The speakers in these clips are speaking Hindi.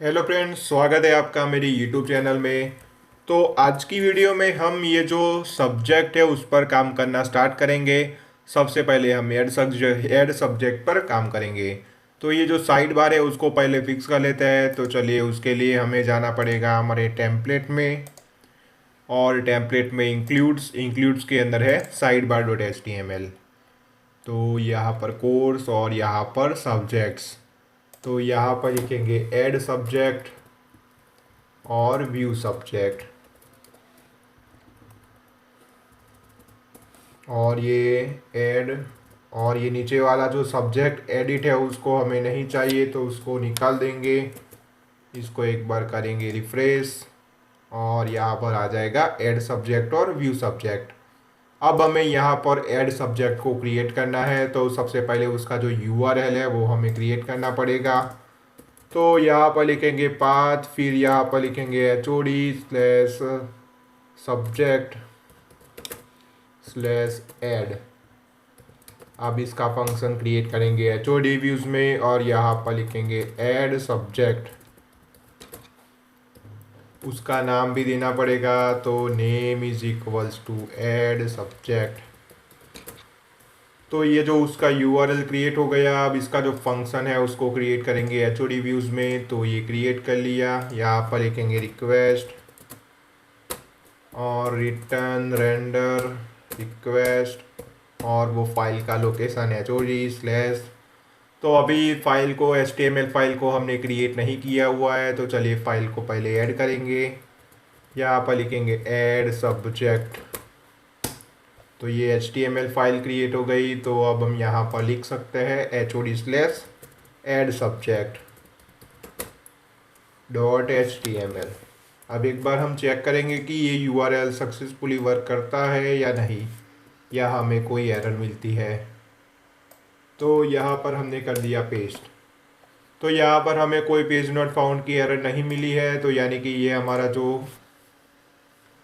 हेलो फ्रेंड्स, स्वागत है आपका मेरी यूट्यूब चैनल में। तो आज की वीडियो में हम ये जो सब्जेक्ट है उस पर काम करना स्टार्ट करेंगे। सबसे पहले हम ऐड सब्जेक्ट पर काम करेंगे। तो ये जो साइड बार है उसको पहले फिक्स कर लेते हैं। तो चलिए, उसके लिए हमें जाना पड़ेगा हमारे टेम्पलेट में। और टेम्पलेट में इंक्लूड्स के अंदर है side bar dot H T M L. तो यहाँ पर कोर्स और यहाँ पर सब्जेक्ट्स। तो यहाँ पर लिखेंगे ऐड सब्जेक्ट और व्यू सब्जेक्ट। और ये ऐड, और ये नीचे वाला जो सब्जेक्ट एडिट है उसको हमें नहीं चाहिए, तो उसको निकाल देंगे। इसको एक बार करेंगे रिफ्रेश और यहाँ पर आ जाएगा ऐड सब्जेक्ट और व्यू सब्जेक्ट। अब हमें यहाँ पर ऐड सब्जेक्ट को क्रिएट करना है, तो सबसे पहले उसका जो यूआरएल है वो हमें क्रिएट करना पड़ेगा। तो यहाँ पर लिखेंगे पाथ, फिर यहाँ पर लिखेंगे HOD/सब्जेक्ट स्लैश ऐड। अब इसका फंक्शन क्रिएट करेंगे HOD व्यूज में और यहाँ पर लिखेंगे ऐड सब्जेक्ट। उसका नाम भी देना पड़ेगा, तो name is equals to add subject. तो ये जो उसका यूआरएल क्रिएट हो गया। अब इसका जो फंक्शन है उसको क्रिएट करेंगे HOD व्यूज में। तो ये क्रिएट कर लिया। यहाँ पर लिखेंगे रिक्वेस्ट और रिटर्न रेंडर रिक्वेस्ट और वो फाइल का लोकेशन HOD/। तो अभी फाइल को HTML फाइल को हमने क्रिएट नहीं किया हुआ है, तो चलिए फाइल को पहले ऐड करेंगे। यहाँ पर लिखेंगे ऐड सब्जेक्ट। तो ये HTML फाइल क्रिएट हो गई। तो अब हम यहाँ पर लिख सकते हैं HOD/ऐड सब्जेक्ट .html। अब एक बार हम चेक करेंगे कि ये यूआरएल सक्सेसफुली वर्क करता है या नहीं, या हमें कोई एरर मिलती है। तो यहाँ पर हमने कर दिया पेस्ट। तो यहाँ पर हमें कोई पेज नॉट फाउंड की एरर नहीं मिली है, तो यानी कि ये हमारा जो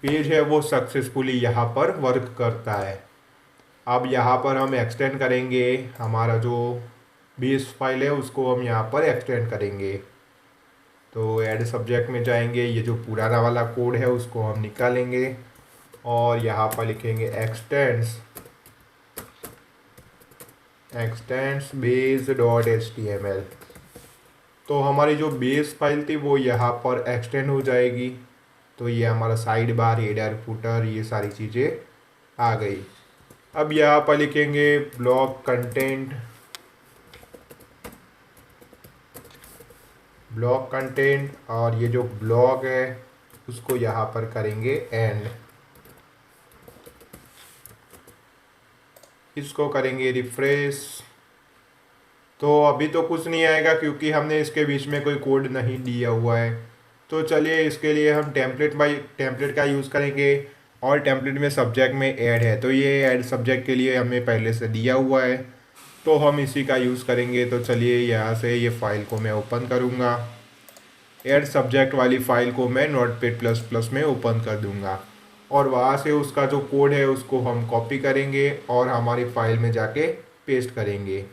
पेज है वो सक्सेसफुली यहाँ पर वर्क करता है। अब यहाँ पर हम एक्सटेंड करेंगे हमारा जो बेस फाइल है उसको हम यहाँ पर एक्सटेंड करेंगे। तो ऐड सब्जेक्ट में जाएंगे, ये जो पुराना वाला कोड है उसको हम निकालेंगे और यहाँ पर लिखेंगे एक्सटेंड्स बेस डॉट HTML। तो हमारी जो बेस फाइल थी वो यहाँ पर एक्सटेंड हो जाएगी। तो ये हमारा साइड बार, हेडर, फुटर, ये सारी चीज़ें आ गई। अब यहाँ पर लिखेंगे ब्लॉक कंटेंट और ये जो ब्लॉग है उसको यहाँ पर करेंगे एंड। इसको करेंगे रिफ्रेश। तो अभी तो कुछ नहीं आएगा क्योंकि हमने इसके बीच में कोई कोड नहीं दिया हुआ है। तो चलिए, इसके लिए हम टेम्पलेट का यूज़ करेंगे और टेम्पलेट में सब्जेक्ट में ऐड है, तो ये ऐड सब्जेक्ट के लिए हमें पहले से दिया हुआ है, तो हम इसी का यूज़ करेंगे। तो चलिए, यहाँ से ये फाइल को मैं ओपन करूँगा। ऐड सब्जेक्ट वाली फ़ाइल को मैं Notepad++ में ओपन कर दूँगा और वहाँ से उसका जो कोड है उसको हम कॉपी करेंगे और हमारी फाइल में जाके पेस्ट करेंगे।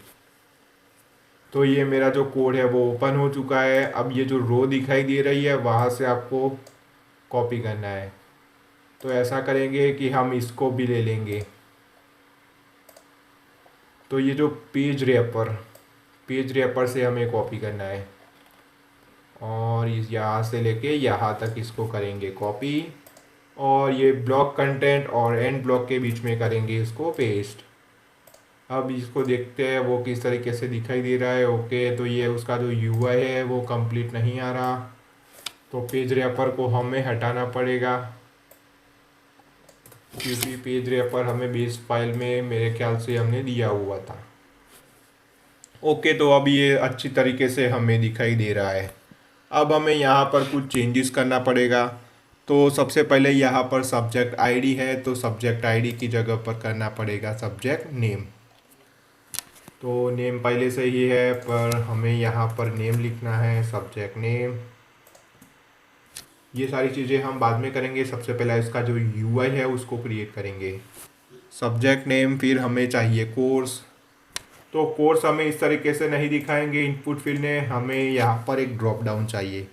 तो ये मेरा जो कोड है वो ओपन हो चुका है। अब ये जो रो दिखाई दे रही है वहाँ से आपको कॉपी करना है। तो ऐसा करेंगे कि हम इसको भी ले लेंगे। तो ये जो पेज रैपर से हमें कॉपी करना है और इस यहाँ से लेके यहाँ तक इसको करेंगे कॉपी और ये ब्लॉक कंटेंट और एंड ब्लॉक के बीच में करेंगे इसको पेस्ट। अब इसको देखते हैं वो किस तरीके से दिखाई दे रहा है। ओके, तो ये उसका जो यूआई है वो कंप्लीट नहीं आ रहा, तो पेज रैपर को हमें हटाना पड़ेगा क्योंकि पेज रैपर हमें बेस फाइल में मेरे ख्याल से हमने दिया हुआ था। ओके, तो अब ये अच्छी तरीके से हमें दिखाई दे रहा है। अब हमें यहाँ पर कुछ चेंजेस करना पड़ेगा। तो सबसे पहले यहाँ पर सब्जेक्ट आईडी है, तो सब्जेक्ट आईडी की जगह पर करना पड़ेगा सब्जेक्ट नेम। तो नेम पहले से ही है, पर हमें यहाँ पर नेम लिखना है, सब्जेक्ट नेम। ये सारी चीज़ें हम बाद में करेंगे। सबसे पहले इसका जो यूआई है उसको क्रिएट करेंगे। सब्जेक्ट नेम, फिर हमें चाहिए कोर्स तो कोर्स हमें इस तरीके से नहीं दिखाएंगे इनपुट फील्ड ने, हमें यहाँ पर एक ड्रॉप डाउन चाहिए।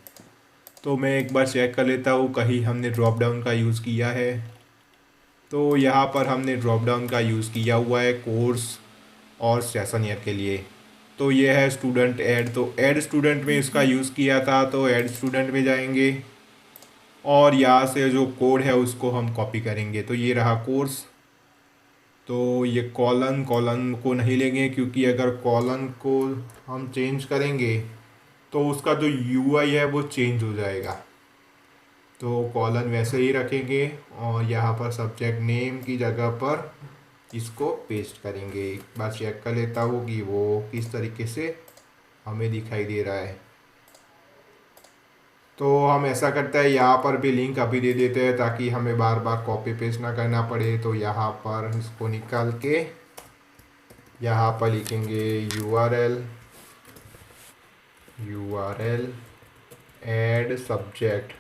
तो मैं एक बार चेक कर लेता हूँ कहीं हमने ड्रॉप डाउन का यूज़ किया है। तो यहाँ पर हमने ड्रॉप डाउन का यूज़ किया हुआ है कोर्स और सेशन ईयर के लिए। तो ये है स्टूडेंट ऐड, तो ऐड स्टूडेंट में इसका यूज़ किया था, तो ऐड स्टूडेंट में जाएंगे और यहाँ से जो कोड है उसको हम कॉपी करेंगे। तो ये रहा कोर्स। तो ये कॉलन कॉलन को नहीं लेंगे क्योंकि अगर कॉलन को हम चेंज करेंगे तो उसका जो यूआई है वो चेंज हो जाएगा। तो कॉलन वैसे ही रखेंगे और यहाँ पर सब्जेक्ट नेम की जगह पर इसको पेस्ट करेंगे। एक बार चेक कर लेता हूँ कि वो किस तरीके से हमें दिखाई दे रहा है। तो हम ऐसा करते हैं, यहाँ पर भी लिंक अभी दे देते हैं ताकि हमें बार बार कॉपी पेस्ट ना करना पड़े। तो यहाँ पर इसको निकाल के यहाँ पर लिखेंगे यूआरएल ऐड सब्जेक्ट।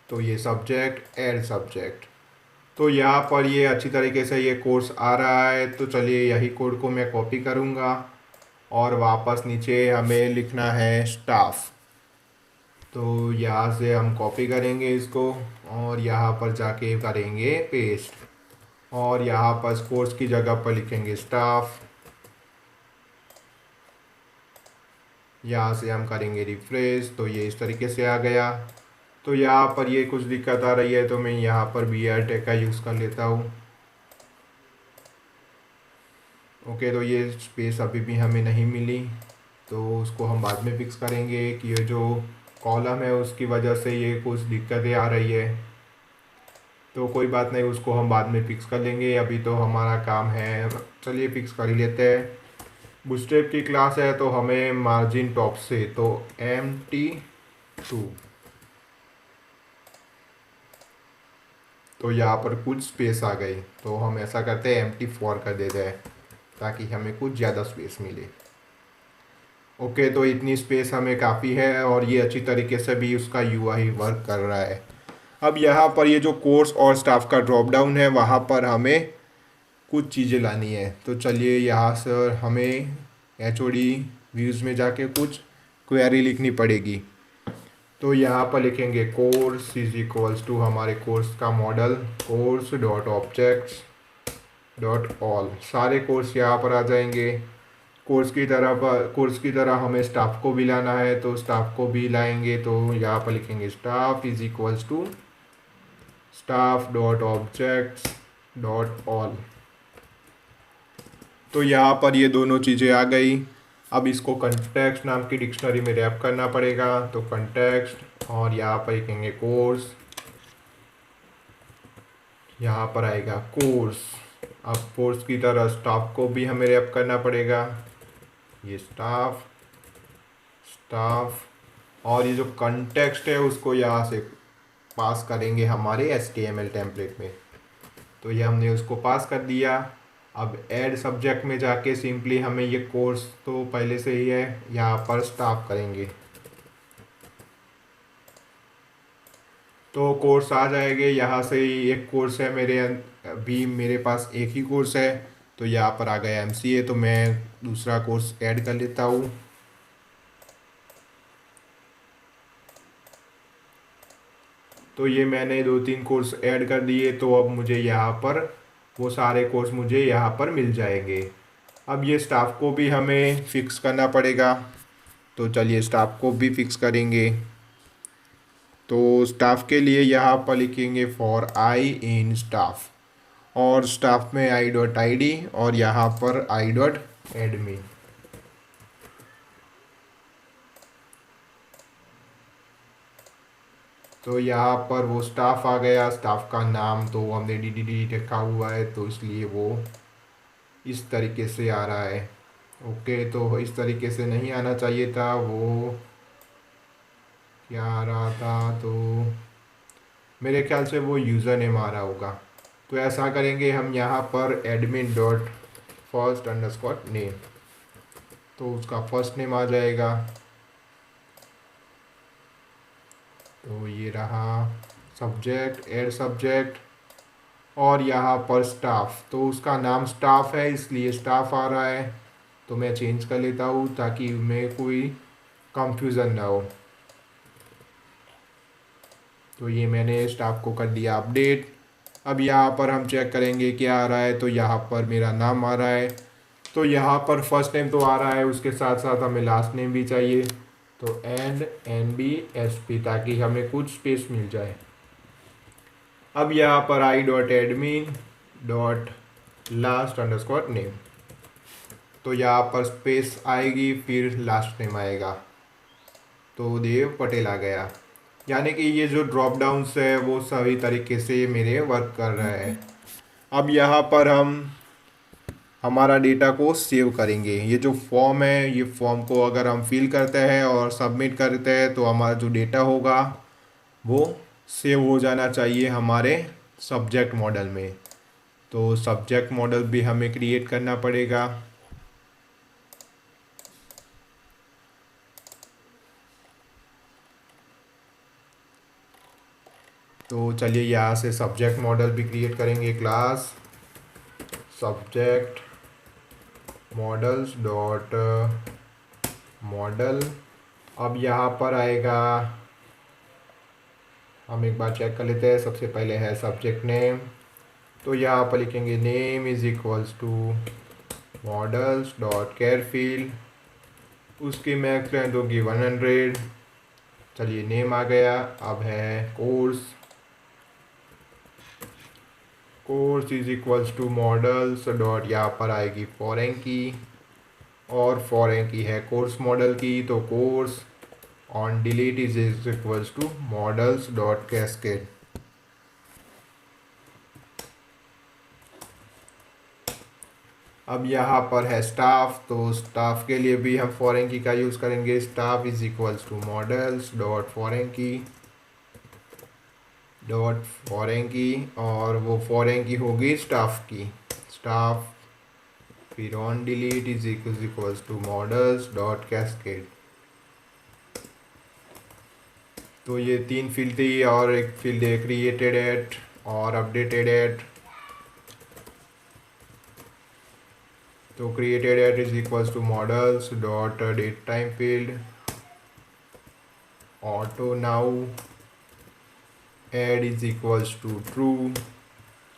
तो ये सब्जेक्ट ऐड सब्जेक्ट। तो यहाँ पर ये अच्छी तरीके से ये कोर्स आ रहा है। तो चलिए यही कोड को मैं कॉपी करूँगा और वापस नीचे हमें लिखना है स्टाफ। तो यहाँ से हम कॉपी करेंगे इसको और यहाँ पर जाके करेंगे पेस्ट और यहाँ पर कोर्स की जगह पर लिखेंगे स्टाफ। यहाँ से हम करेंगे रिफ्रेश, तो ये इस तरीके से आ गया। तो यहाँ पर ये कुछ दिक्कत आ रही है तो मैं यहाँ पर BR टैग का यूज़ कर लेता हूँ। ओके, तो ये स्पेस अभी भी हमें नहीं मिली, तो उसको हम बाद में फिक्स करेंगे कि ये जो कॉलम है उसकी वजह से ये कुछ दिक्कतें आ रही है। तो कोई बात नहीं, उसको हम बाद में फिक्स कर लेंगे, अभी तो हमारा काम है। चलिए फिक्स कर ही लेते हैं। बूटस्ट्रैप की क्लास है तो हमें मार्जिन टॉप से तो MT2, तो यहाँ पर कुछ स्पेस आ गई। तो हम ऐसा करते हैं MT4 कर देते हैं ताकि हमें कुछ ज़्यादा स्पेस मिले। ओके, तो इतनी स्पेस हमें काफ़ी है और ये अच्छी तरीके से भी उसका यूआई वर्क कर रहा है। अब यहाँ पर ये जो कोर्स और स्टाफ का ड्रॉप डाउन है वहाँ पर हमें कुछ चीज़ें लानी है। तो चलिए यहाँ से हमें HOD व्यूज़ में जाके कुछ क्वेरी लिखनी पड़ेगी। तो यहाँ पर लिखेंगे कोर्स इज इक्वल्स टू हमारे कोर्स का model course dot objects dot all. सारे कोर्स यहाँ पर आ जाएंगे। कोर्स की तरह हमें स्टाफ को भी लाना है तो स्टाफ को भी लाएंगे। तो यहाँ पर लिखेंगे staff is equals to staff dot objects dot all. तो यहाँ पर ये दोनों चीज़ें आ गई। अब इसको कंटेक्स्ट नाम की डिक्शनरी में रैप करना पड़ेगा। तो कंटेक्स्ट और यहाँ पर लिखेंगे कोर्स, यहाँ पर आएगा कोर्स। अब कोर्स की तरह स्टाफ को भी हमें रैप करना पड़ेगा। ये स्टाफ और ये जो कंटेक्स्ट है उसको यहाँ से पास करेंगे हमारे HTML टेम्पलेट में। तो ये हमने उसको पास कर दिया। अब ऐड सब्जेक्ट में जाके सिंपली हमें ये कोर्स तो पहले से ही है, यहाँ पर स्टाफ करेंगे तो कोर्स आ जाएंगे। यहाँ से ही एक कोर्स है अभी मेरे पास एक ही कोर्स है, तो यहाँ पर आ गया MCA। तो मैं दूसरा कोर्स ऐड कर लेता हूँ। तो ये मैंने 2-3 कोर्स ऐड कर दिए। तो अब मुझे यहाँ पर वो सारे कोर्स मुझे यहाँ पर मिल जाएंगे। अब ये स्टाफ को भी हमें फिक्स करना पड़ेगा। तो चलिए स्टाफ को भी फिक्स करेंगे। तो स्टाफ के लिए यहाँ पर लिखेंगे फॉर आई इन स्टाफ और स्टाफ में i.id और यहाँ पर i.admin। तो यहाँ पर वो स्टाफ आ गया। स्टाफ का नाम तो हमने DDD रखा हुआ है तो इसलिए वो इस तरीके से आ रहा है। ओके, तो इस तरीके से नहीं आना चाहिए था, वो क्या आ रहा था, तो मेरे ख्याल से वो यूज़र नेम आ रहा होगा। तो ऐसा करेंगे हम यहाँ पर admin.first_name, तो उसका फर्स्ट नेम आ जाएगा। तो ये रहा सब्जेक्ट, ऐड सब्जेक्ट और यहाँ पर स्टाफ, तो उसका नाम स्टाफ है इसलिए स्टाफ आ रहा है। तो मैं चेंज कर लेता हूँ ताकि मैं कोई कंफ्यूज़न ना हो। तो ये मैंने स्टाफ को कर दिया अपडेट। अब यहाँ पर हम चेक करेंगे क्या आ रहा है, तो यहाँ पर मेरा नाम आ रहा है। तो यहाँ पर फर्स्ट नेम तो आ रहा है, उसके साथ साथ हमें लास्ट नेम भी चाहिए। तो NBSP ताकि हमें कुछ स्पेस मिल जाए। अब यहाँ पर I.admin.last_name, तो यहाँ पर स्पेस आएगी फिर लास्ट नेम आएगा। तो देव पटेल आ गया। यानी कि ये जो ड्रॉप डाउन्स है वो सही तरीके से मेरे वर्क कर रहा है। अब यहाँ पर हम हमारा डेटा को सेव करेंगे। ये जो फॉर्म है, ये फॉर्म को अगर हम फिल करते हैं और सबमिट करते हैं तो हमारा जो डेटा होगा वो सेव हो जाना चाहिए हमारे सब्जेक्ट मॉडल में। तो सब्जेक्ट मॉडल भी हमें क्रिएट करना पड़ेगा। तो चलिए यहाँ से सब्जेक्ट मॉडल भी क्रिएट करेंगे। Class subject models dot model. अब यहाँ पर आएगा, हम एक बार चेक कर लेते हैं। सबसे पहले है सब्जेक्ट नेम, तो यहाँ पर लिखेंगे name is equals to models dot char field. उसकी मैक्स लेंथ होगी 100। चलिए नेम आ गया। अब है course, course is equals to models dot, यहाँ पर आएगी फॉरेन की, और फॉरेन की है कोर्स मॉडल की। तो course on delete is equals to models dot cascade. अब यहाँ पर है स्टाफ, तो स्टाफ के लिए भी हम फॉरेन की का यूज़ करेंगे। Staff is equals to models dot foreign key, और वो फॉरेन की होगी स्टाफ की। स्टाफ फिर on delete is equals to models dot cascade. तो ये 3 फील्ड थी, और एक फील्ड है क्रिएटेड एट और अपडेटेड एट। तो created at is equals to models dot date time field auto now add is equals to true,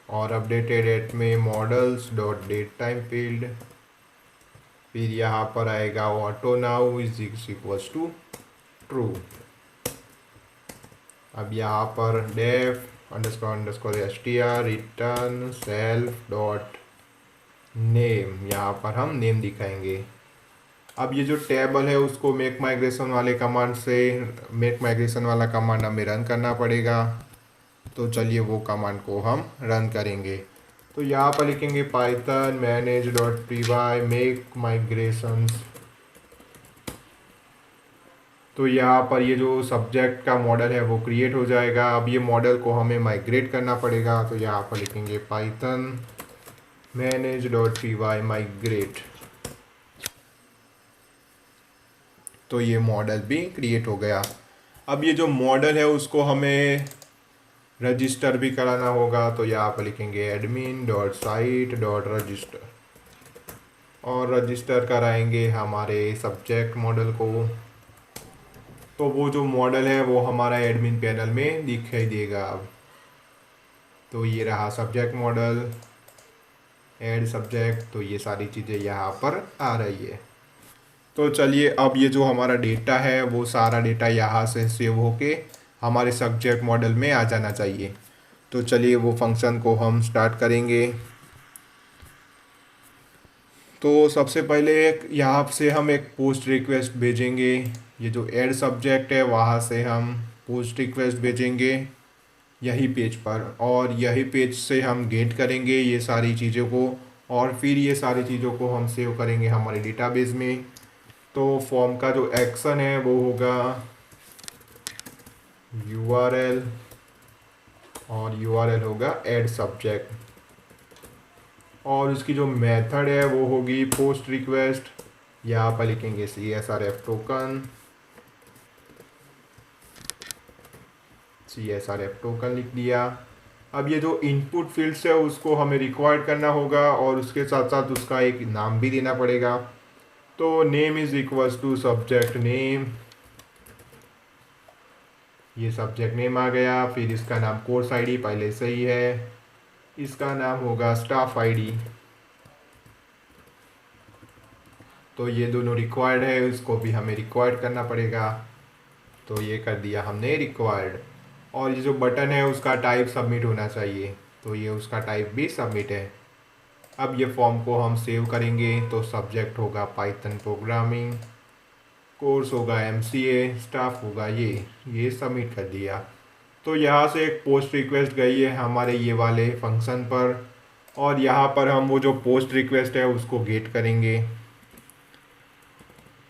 और अपडेटेड एट में models dot date time field. फिर यहाँ पर आएगा auto now is equals to true. अब यहाँ पर def underscore str return self dot name, यहाँ पर हम नेम दिखाएंगे। अब ये जो टेबल है उसको मेक माइग्रेशन वाले कमांड से, मेक माइग्रेशन वाला कमांड हमें रन करना पड़ेगा। तो चलिए वो कमांड को हम रन करेंगे। तो यहाँ पर लिखेंगे पाइथन manage.py मेक माइग्रेशंस। तो यहाँ पर ये जो सब्जेक्ट का मॉडल है वो क्रिएट हो जाएगा। अब ये मॉडल को हमें माइग्रेट करना पड़ेगा। तो यहाँ पर लिखेंगे पाइथन manage.py माइग्रेट। तो ये मॉडल भी क्रिएट हो गया। अब ये जो मॉडल है उसको हमें रजिस्टर भी कराना होगा। तो यहाँ पर लिखेंगे admin.site.register, और रजिस्टर कराएंगे हमारे सब्जेक्ट मॉडल को। तो वो जो मॉडल है वो हमारा एडमिन पैनल में दिखाई देगा अब। तो ये रहा सब्जेक्ट मॉडल, ऐड सब्जेक्ट, तो ये सारी चीज़ें यहाँ पर आ रही है। तो चलिए अब ये जो हमारा डेटा है वो सारा डेटा यहाँ से सेव होके हमारे सब्जेक्ट मॉडल में आ जाना चाहिए। तो चलिए वो फंक्शन को हम स्टार्ट करेंगे। तो सबसे पहले यहाँ से हम एक पोस्ट रिक्वेस्ट भेजेंगे। ये जो ऐड सब्जेक्ट है वहाँ से हम पोस्ट रिक्वेस्ट भेजेंगे यही पेज पर, और यही पेज से हम गेट करेंगे ये सारी चीज़ों को, और फिर ये सारी चीज़ों को हम सेव करेंगे हमारे डेटाबेस में। तो फॉर्म का जो एक्शन है वो होगा URL, और URL होगा ऐड सब्जेक्ट, और उसकी जो मेथड है वो होगी पोस्ट रिक्वेस्ट। यहाँ पर लिखेंगे CSRF टोकन लिख दिया। अब ये जो इनपुट फील्ड्स है उसको हमें रिक्वायर्ड करना होगा और उसके साथ साथ उसका एक नाम भी देना पड़ेगा। तो name is equals to subject name, ये सब्जेक्ट नेम आ गया। फिर इसका नाम कोर्स आईडी पहले से ही है, इसका नाम होगा स्टाफ आईडी। तो ये दोनों रिक्वायर्ड है, इसको भी हमें रिक्वायर्ड करना पड़ेगा। तो ये कर दिया हमने रिक्वायर्ड। और ये जो बटन है उसका टाइप सबमिट होना चाहिए, तो ये उसका टाइप भी सबमिट है। अब ये फॉर्म को हम सेव करेंगे। तो सब्जेक्ट होगा पाइथन प्रोग्रामिंग, कोर्स होगा एमसीए, स्टाफ होगा ये सबमिट कर दिया। तो यहाँ से एक पोस्ट रिक्वेस्ट गई है हमारे ये वाले फंक्शन पर, और यहाँ पर हम वो जो पोस्ट रिक्वेस्ट है उसको गेट करेंगे।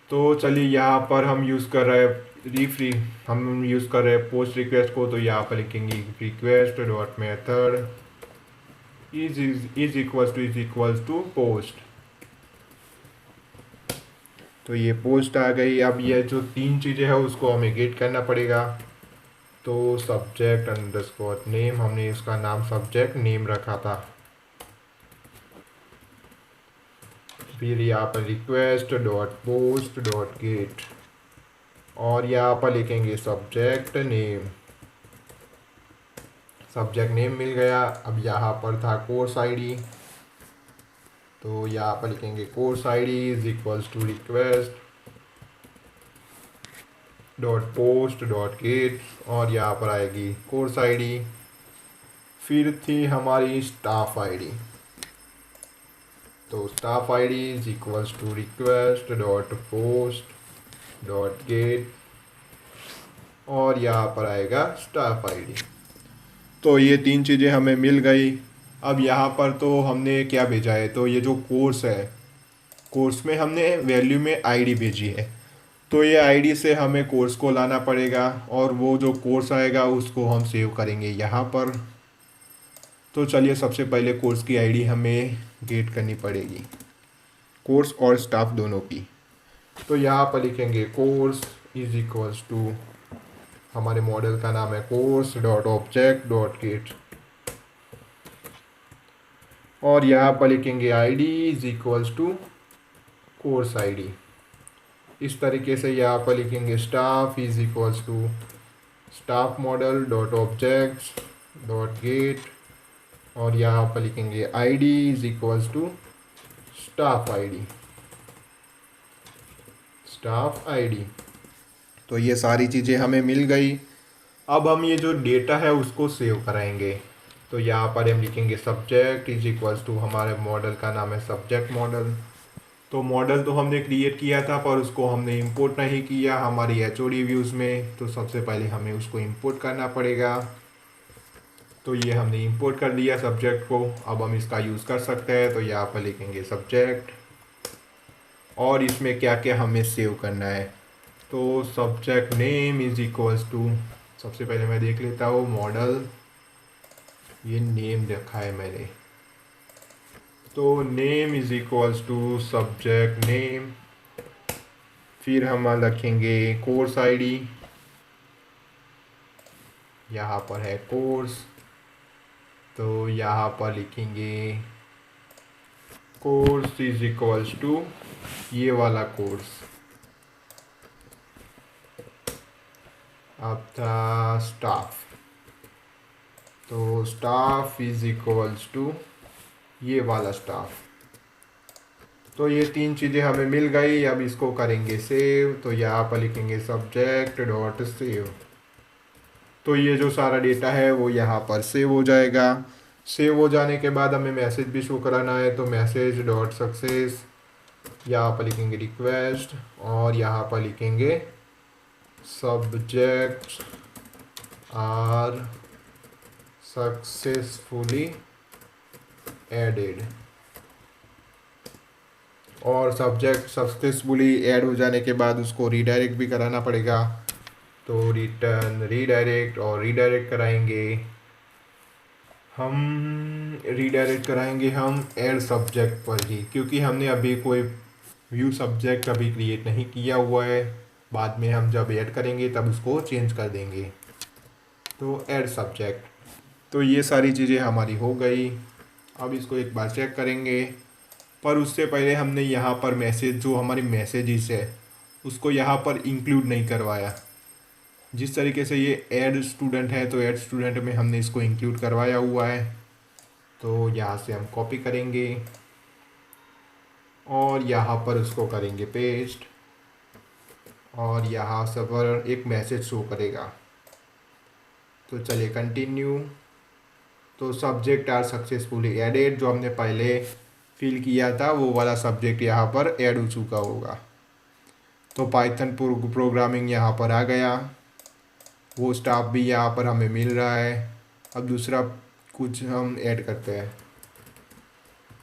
तो चलिए यहाँ पर हम यूज़ कर रहे हैं रीफ्री, हम यूज़ कर रहे हैं पोस्ट रिक्वेस्ट को। तो यहाँ पर लिखेंगे request dot method is equals to post. तो ये पोस्ट आ गई। अब ये जो तीन चीज़ें हैं उसको हमें गेट करना पड़ेगा। तो सब्जेक्ट अंडरस्कोर नेम, हमने इसका नाम सब्जेक्ट नेम रखा था। फिर यहाँ पर request dot post dot get, और यहाँ पर लिखेंगे सब्जेक्ट नेम, सब्जेक्ट नेम मिल गया। अब यहाँ पर था कोर्स आईडी, तो यहाँ पर लिखेंगे course ID is equals to request dot post dot get, और यहाँ पर आएगी कोर्स आईडी। फिर थी हमारी स्टाफ आईडी, तो staff ID is equals to request dot post dot get, और यहाँ पर आएगा स्टाफ आईडी। तो ये तीन चीज़ें हमें मिल गई। अब यहाँ पर तो हमने क्या भेजा है, तो ये जो कोर्स है, कोर्स में हमने वैल्यू में आईडी भेजी है। तो ये आईडी से हमें कोर्स को लाना पड़ेगा, और वो जो कोर्स आएगा उसको हम सेव करेंगे यहाँ पर। तो चलिए सबसे पहले कोर्स की आईडी हमें गेट करनी पड़ेगी, कोर्स और स्टाफ दोनों की। तो यहाँ पर लिखेंगे कोर्स इज इक्वल्स टू, हमारे मॉडल का नाम है course dot object dot get, और यहाँ पर लिखेंगे ID is equals to course ID. इस तरीके से यहाँ पर लिखेंगे staff is equals to staff model dot objects dot get, और यहाँ पर लिखेंगे ID is equals to staff ID, staff ID. तो ये सारी चीज़ें हमें मिल गई। अब हम ये जो डेटा है उसको सेव कराएंगे। तो यहाँ पर हम लिखेंगे सब्जेक्ट इज इक्वल्स टू, हमारे मॉडल का नाम है सब्जेक्ट मॉडल। तो मॉडल तो हमने क्रिएट किया था पर उसको हमने इंपोर्ट नहीं किया हमारी एचओडी व्यूज़ में। तो सबसे पहले हमें उसको इंपोर्ट करना पड़ेगा। तो ये हमने इंपोर्ट कर लिया सब्जेक्ट को। अब हम इसका यूज़ कर सकते हैं। तो यहाँ पर लिखेंगे सब्जेक्ट, और इसमें क्या क्या हमें सेव करना है। तो subject name is equals to, सबसे पहले मैं देख लेता हूँ मॉडल, ये नेम रखा है मैंने। तो name is equals to subject name, फिर हम रखेंगे कोर्स आईडी, यहाँ पर है कोर्स। तो यहाँ पर लिखेंगे कोर्स इज इक्वल्स टू ये वाला कोर्स। अब था स्टाफ, तो स्टाफ इज इक्वल्स टू ये वाला स्टाफ। तो ये तीन चीज़ें हमें मिल गई। अब इसको करेंगे सेव। तो यहाँ पर लिखेंगे सब्जेक्ट डॉट सेव। तो ये जो सारा डेटा है वो यहाँ पर सेव हो जाएगा। सेव हो जाने के बाद हमें मैसेज भी शो कराना है। तो मैसेज डॉट सक्सेस, यहाँ पर लिखेंगे रिक्वेस्ट, और यहाँ पर लिखेंगे सब्जेक्ट्स आर सक्सेसफुली एडेड, और सब्जेक्ट सक्सेसफुली ऐड हो जाने के बाद उसको रीडायरेक्ट भी कराना पड़ेगा। तो रिटर्न रीडायरेक्ट, और रीडायरेक्ट कराएंगे हम ऐड सब्जेक्ट पर ही, क्योंकि हमने अभी कोई व्यू सब्जेक्ट अभी क्रिएट नहीं किया हुआ है। बाद में हम जब ऐड करेंगे तब उसको चेंज कर देंगे। तो ऐड सब्जेक्ट, तो ये सारी चीज़ें हमारी हो गई। अब इसको एक बार चेक करेंगे, पर उससे पहले हमने यहाँ पर मैसेज, जो हमारी मैसेजेस है उसको यहाँ पर इंक्लूड नहीं करवाया। जिस तरीके से ये ऐड स्टूडेंट है तो ऐड स्टूडेंट में हमने इसको इंक्लूड करवाया हुआ है। तो यहाँ से हम कॉपी करेंगे और यहाँ पर उसको करेंगे पेस्ट, और यहाँ से पर एक मैसेज शो करेगा। तो चलिए कंटिन्यू। तो सब्जेक्ट आर सक्सेसफुली एडेड, जो हमने पहले फिल किया था वो वाला सब्जेक्ट यहाँ पर ऐड हो चुका होगा। तो पाइथन प्रोग्रामिंग यहाँ पर आ गया, वो स्टाफ भी यहाँ पर हमें मिल रहा है। अब दूसरा कुछ हम ऐड करते हैं,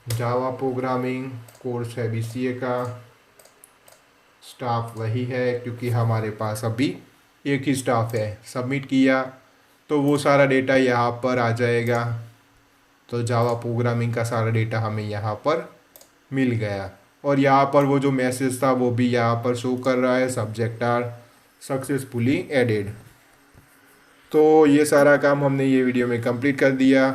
जावा प्रोग्रामिंग कोर्स है BCA का, स्टाफ वही है क्योंकि हमारे पास अभी एक ही स्टाफ है। सबमिट किया तो वो सारा डेटा यहाँ पर आ जाएगा। तो जावा प्रोग्रामिंग का सारा डेटा हमें यहाँ पर मिल गया, और यहाँ पर वो जो मैसेज था वो भी यहाँ पर शो कर रहा है, सब्जेक्ट आर सक्सेसफुली एडेड। तो ये सारा काम हमने ये वीडियो में कंप्लीट कर दिया।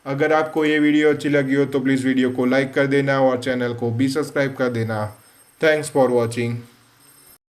अगर आपको ये वीडियो अच्छी लगी हो तो प्लीज़ वीडियो को लाइक कर देना और चैनल को भी सब्सक्राइब कर देना। Thanks for watching.